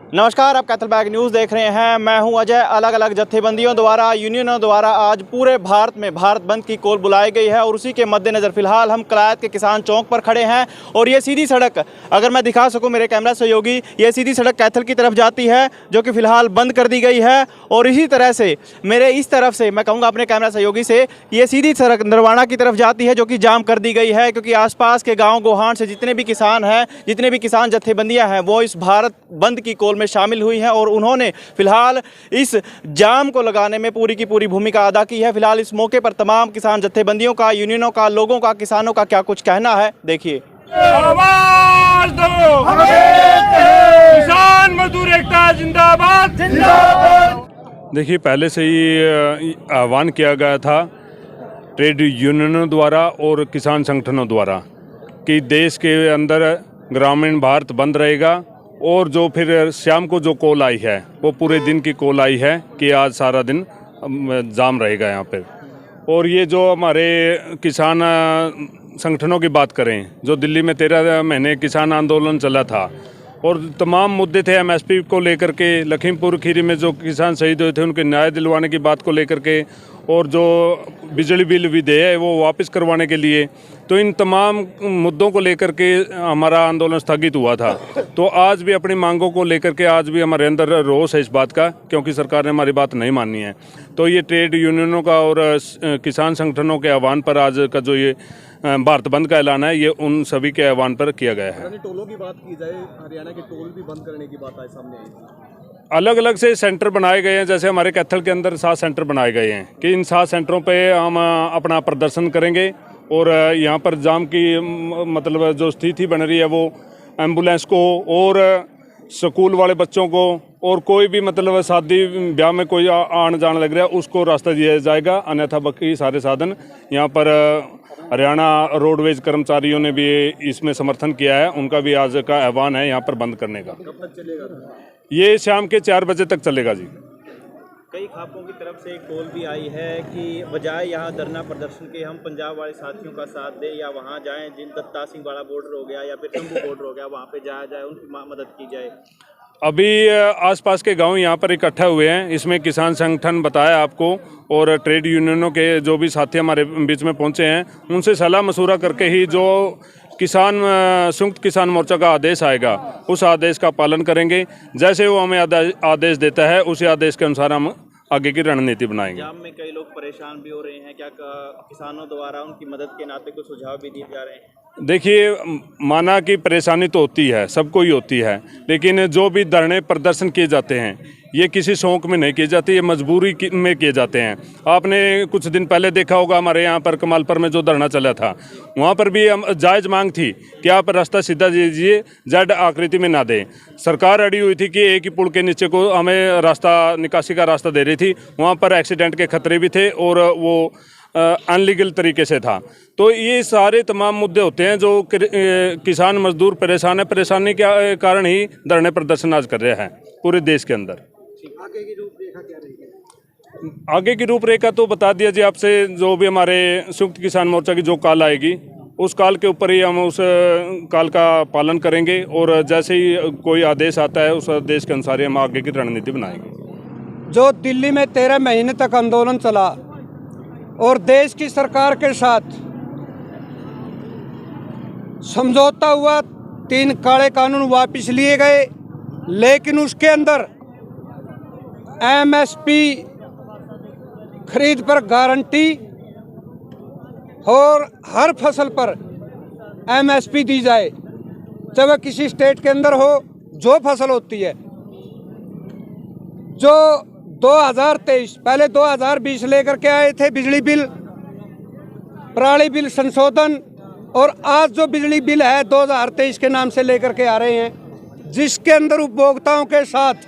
नमस्कार, आप Kaithal bag news देख रहे हैं। मैं हूं अजय। अलग अलग जत्थेबंदियों द्वारा, यूनियनों द्वारा आज पूरे भारत में भारत बंद की कॉल बुलाई गई है और उसी के मद्देनज़र फ़िलहाल हम कलायत के किसान चौक पर खड़े हैं। और ये सीधी सड़क, अगर मैं दिखा सकूं मेरे कैमरा सहयोगी, ये सीधी सड़क कैथल की तरफ जाती है जो कि फ़िलहाल बंद कर दी गई है। और इसी तरह से मेरे इस तरफ से मैं कहूँगा अपने कैमरा सहयोगी से, ये सीधी सड़क नरवाना की तरफ जाती है जो कि जाम कर दी गई है, क्योंकि आसपास के गाँव गोहान से जितने भी किसान हैं, जितने भी किसान जत्थेबंदियाँ हैं, वो इस भारत बंद की कॉल में शामिल हुई हैं और उन्होंने फिलहाल इस जाम को लगाने में पूरी की पूरी भूमिका अदा की है। फिलहाल इस मौके पर तमाम किसान जत्थेबंदियों का, यूनियनों का, लोगों का, किसानों का क्या कुछ कहना है, देखिए। आवाज दो, किसान मजदूर एकता जिंदाबाद जिंदाबाद। देखिए, पहले से ही आह्वान किया गया था ट्रेड यूनियनों द्वारा और किसान संगठनों द्वारा कि देश के अंदर ग्रामीण भारत बंद रहेगा। और जो फिर शाम को जो कॉल आई है, वो पूरे दिन की कॉल आई है कि आज सारा दिन जाम रहेगा यहाँ पे। और ये जो हमारे किसान संगठनों की बात करें, जो दिल्ली में 13 महीने किसान आंदोलन चला था और तमाम मुद्दे थे एमएसपी को लेकर के, लखीमपुर खीरी में जो किसान शहीद हुए थे उनके न्याय दिलवाने की बात को लेकर के, और जो बिजली बिल विधेयक है वो वापस करवाने के लिए, तो इन तमाम मुद्दों को लेकर के हमारा आंदोलन स्थगित हुआ था। तो आज भी अपनी मांगों को लेकर के आज भी हमारे अंदर रोष है इस बात का, क्योंकि सरकार ने हमारी बात नहीं मानी है। तो ये ट्रेड यूनियनों का और किसान संगठनों के आह्वान पर आज का जो ये भारत बंद का ऐलान है, ये उन सभी के आह्वान पर किया गया है। टोलों की बात की जाए, हरियाणा के टोल भी बंद करने की बात आज सामने आई। अलग अलग से सेंटर बनाए गए हैं, जैसे हमारे कैथल के अंदर 7 सेंटर बनाए गए हैं कि इन 7 सेंटरों पे हम अपना प्रदर्शन करेंगे। और यहाँ पर जाम की मतलब जो स्थिति बन रही है, वो एम्बुलेंस को और स्कूल वाले बच्चों को और कोई भी मतलब शादी ब्याह में कोई आने जाने लग रहा है उसको रास्ता दिया जाएगा, अन्यथा बाकी सारे साधन यहाँ पर हरियाणा रोडवेज कर्मचारियों ने भी इसमें समर्थन किया है। उनका भी आज का आह्वान है यहाँ पर बंद करने का। कब तक चलेगा? ये शाम के 4 बजे तक चलेगा जी। कई खापों की तरफ से एक कॉल भी आई है कि बजाय यहाँ धरना प्रदर्शन के हम पंजाब वाले साथियों का साथ दें या वहाँ जाएं, जिन दत्ता सिंह वाला बॉर्डर हो गया या फिर शंभू बॉर्डर हो गया, वहाँ पे जाया जाए, उनकी मदद की जाए। अभी आसपास के गांव यहाँ पर इकट्ठा हुए हैं, इसमें किसान संगठन बताया आपको और ट्रेड यूनियनों के जो भी साथी हमारे बीच में पहुँचे हैं, उनसे सलाह मशूरा करके ही जो किसान संयुक्त किसान मोर्चा का आदेश आएगा उस आदेश का पालन करेंगे। जैसे वो हमें आदेश देता है उसी आदेश के अनुसार हम आगे की रणनीति बनाएंगे। जाम में कई लोग परेशान भी हो रहे हैं, क्या किसानों द्वारा उनकी मदद के नाते कुछ सुझाव भी दिए जा रहे हैं? देखिए, माना कि परेशानी तो होती है, सबको ही होती है, लेकिन जो भी धरने प्रदर्शन किए जाते हैं ये किसी शौक में नहीं किए जाते, ये मजबूरी में किए जाते हैं। आपने कुछ दिन पहले देखा होगा हमारे यहाँ पर कमालपुर में जो धरना चला था, वहाँ पर भी हम जायज़ मांग थी कि आप रास्ता सीधा दीजिए, जेड आकृति में ना दें। सरकार अड़ी हुई थी कि एक ही पुल के नीचे को हमें रास्ता, निकासी का रास्ता दे रही थी, वहाँ पर एक्सीडेंट के खतरे भी थे और वो अनलीगल तरीके से था। तो ये सारे तमाम मुद्दे होते हैं जो किसान मजदूर परेशान है, परेशानी के कारण ही धरने प्रदर्शन आज कर रहे हैं पूरे देश के अंदर। आगे की रूपरेखा क्या रहेगी? आगे की रूपरेखा तो बता दिया जी आपसे, जो भी हमारे संयुक्त किसान मोर्चा की जो कॉल आएगी उस कॉल के ऊपर ही हम उस कॉल का पालन करेंगे और जैसे ही कोई आदेश आता है उस आदेश के अनुसार हम आगे की रणनीति बनाएंगे। जो दिल्ली में 13 महीने तक आंदोलन चला और देश की सरकार के साथ समझौता हुआ, 3 काले कानून वापस लिए गए, लेकिन उसके अंदर एमएसपी खरीद पर गारंटी और हर फसल पर एमएसपी दी जाए, चाहे वह किसी स्टेट के अंदर हो, जो फसल होती है। जो 2023 पहले 2020 लेकर के आए थे बिजली बिल, पराली बिल संशोधन, और आज जो बिजली बिल है 2023 के नाम से लेकर के आ रहे हैं, जिसके अंदर उपभोक्ताओं के साथ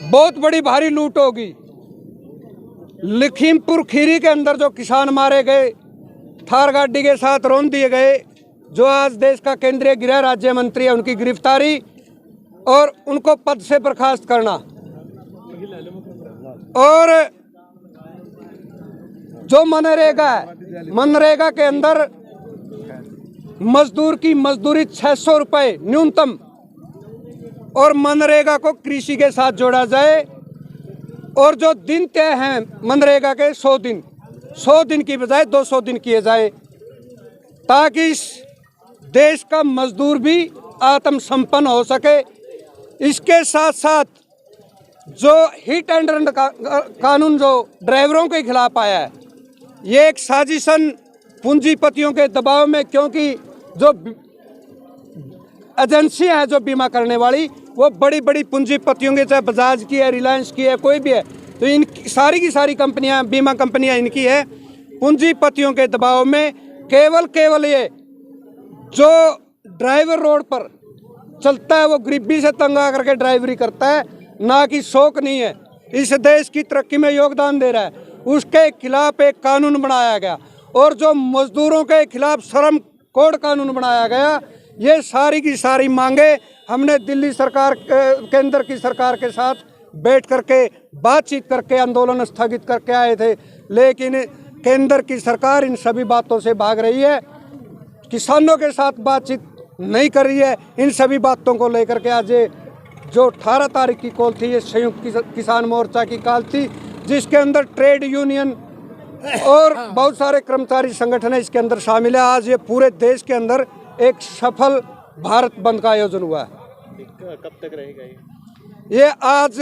बहुत बड़ी भारी लूट होगी। लखीमपुर खीरी के अंदर जो किसान मारे गए, थार गाड़ी के साथ रौंद दिए गए, जो आज देश का केंद्रीय गृह राज्य मंत्री है, उनकी गिरफ्तारी और उनको पद से बर्खास्त करना, और जो मनरेगा है, मनरेगा के अंदर मजदूर की मजदूरी 600 रुपये न्यूनतम, और मनरेगा को कृषि के साथ जोड़ा जाए और जो दिन तय हैं मनरेगा के 100 दिन की बजाय 200 दिन किए जाए, ताकि इस देश का मजदूर भी आत्मसंपन्न हो सके। इसके साथ साथ जो हिट एंड रन कानून जो ड्राइवरों के खिलाफ आया है, ये एक साजिशन पूंजीपतियों के दबाव में, क्योंकि जो एजेंसियां हैं जो बीमा करने वाली, वो बड़ी बड़ी पूंजीपतियों के, चाहे बजाज की है, रिलायंस की है, कोई भी है, तो इन सारी की सारी कंपनियां, बीमा कंपनियां इनकी है। पूंजीपतियों के दबाव में केवल ये जो ड्राइवर रोड पर चलता है वो गरीबी से तंग आकर के ड्राइवरी करता है, ना कि शौक नहीं है, इस देश की तरक्की में योगदान दे रहा है, उसके खिलाफ एक कानून बनाया गया। और जो मजदूरों के खिलाफ श्रम कोड कानून बनाया गया, ये सारी की सारी मांगे हमने दिल्ली सरकार, केंद्र की सरकार के साथ बैठ करके बातचीत करके आंदोलन स्थगित करके आए थे, लेकिन केंद्र की सरकार इन सभी बातों से भाग रही है, किसानों के साथ बातचीत नहीं कर रही है। इन सभी बातों को लेकर के आज जो 18 तारीख की कॉल थी, ये संयुक्त किसान मोर्चा की कॉल थी, जिसके अंदर ट्रेड यूनियन और बहुत सारे कर्मचारी संगठन है इसके अंदर शामिल है। आज ये पूरे देश के अंदर एक सफल भारत बंद का आयोजन हुआ है। कब तक रहेगा ये आज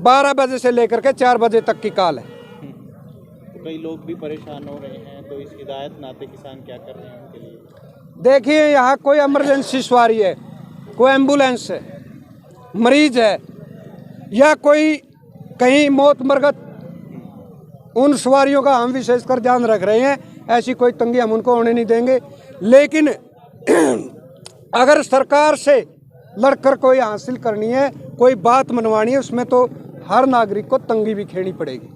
12 बजे से लेकर के 4 बजे तक की कॉल है। तो कई लोग भी परेशान हो रहे हैं, तो इस हिदायत नाते किसान क्या कर रहे हैं उनके लिए? देखिए, यहाँ कोई इमरजेंसी सवारी है, कोई एम्बुलेंस है, मरीज है, या कोई कहीं मौत मरगत, उन सवारियों का हम विशेषकर ध्यान रख रहे हैं। ऐसी कोई तंगी हम उनको होने नहीं देंगे। लेकिन अगर सरकार से लड़कर कोई हासिल करनी है, कोई बात मनवानी है, उसमें तो हर नागरिक को तंगी भी खेनी पड़ेगी।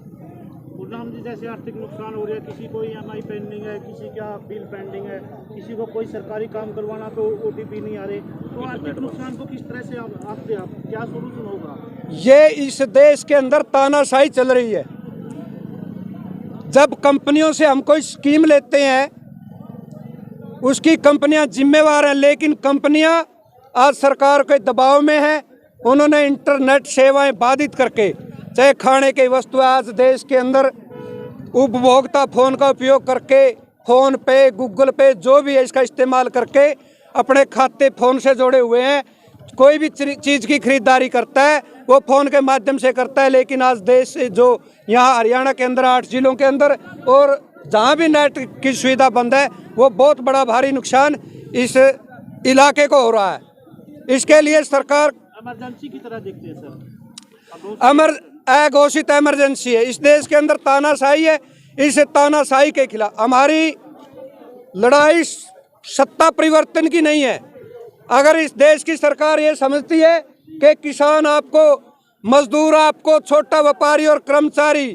जैसे आर्थिक नुकसान हो रहा है, किसी को EMI पेंडिंग है, किसी का बिल पेंडिंग है, किसी को कोई सरकारी काम करवाना तो OTP नहीं आ रहे, तो आर्थिक नुकसान को किस तरह से आप क्या सोल्यूशन होगा? ये इस देश के अंदर तानाशाही चल रही है। जब कंपनियों से हम कोई स्कीम लेते हैं, उसकी कंपनियां जिम्मेवार हैं, लेकिन कंपनियां आज सरकार के दबाव में हैं। उन्होंने इंटरनेट सेवाएं बाधित करके, चाहे खाने की वस्तु, आज देश के अंदर उपभोक्ता फोन का उपयोग करके, फोन पे, गूगल पे, जो भी है, इसका इस्तेमाल करके अपने खाते फोन से जोड़े हुए हैं। कोई भी चीज़ की खरीदारी करता है वो फ़ोन के माध्यम से करता है। लेकिन आज देश से जो यहाँ हरियाणा के अंदर 8 जिलों के अंदर और जहाँ भी नेट की सुविधा बंद है, वो बहुत बड़ा भारी नुकसान इस इलाके को हो रहा है। इसके लिए सरकार इमरजेंसी की तरह देखते हैं सर, अघोषित इमरजेंसी है। इस देश के अंदर तानाशाही है, इस तानाशाही के खिलाफ हमारी लड़ाई सत्ता परिवर्तन की नहीं है। अगर इस देश की सरकार ये समझती है कि किसान आपको, मजदूर आपको, छोटा व्यापारी और कर्मचारी,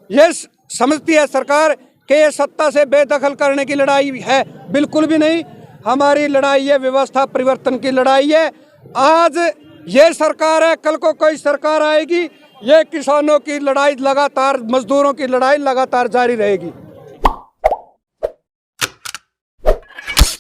ये समझती है सरकार कि ये सत्ता से बेदखल करने की लड़ाई है, बिल्कुल भी नहीं। हमारी लड़ाई है व्यवस्था परिवर्तन की लड़ाई है। आज ये सरकार है, कल को कोई सरकार आएगी, ये किसानों की लड़ाई लगातार, मजदूरों की लड़ाई लगातार जारी रहेगी।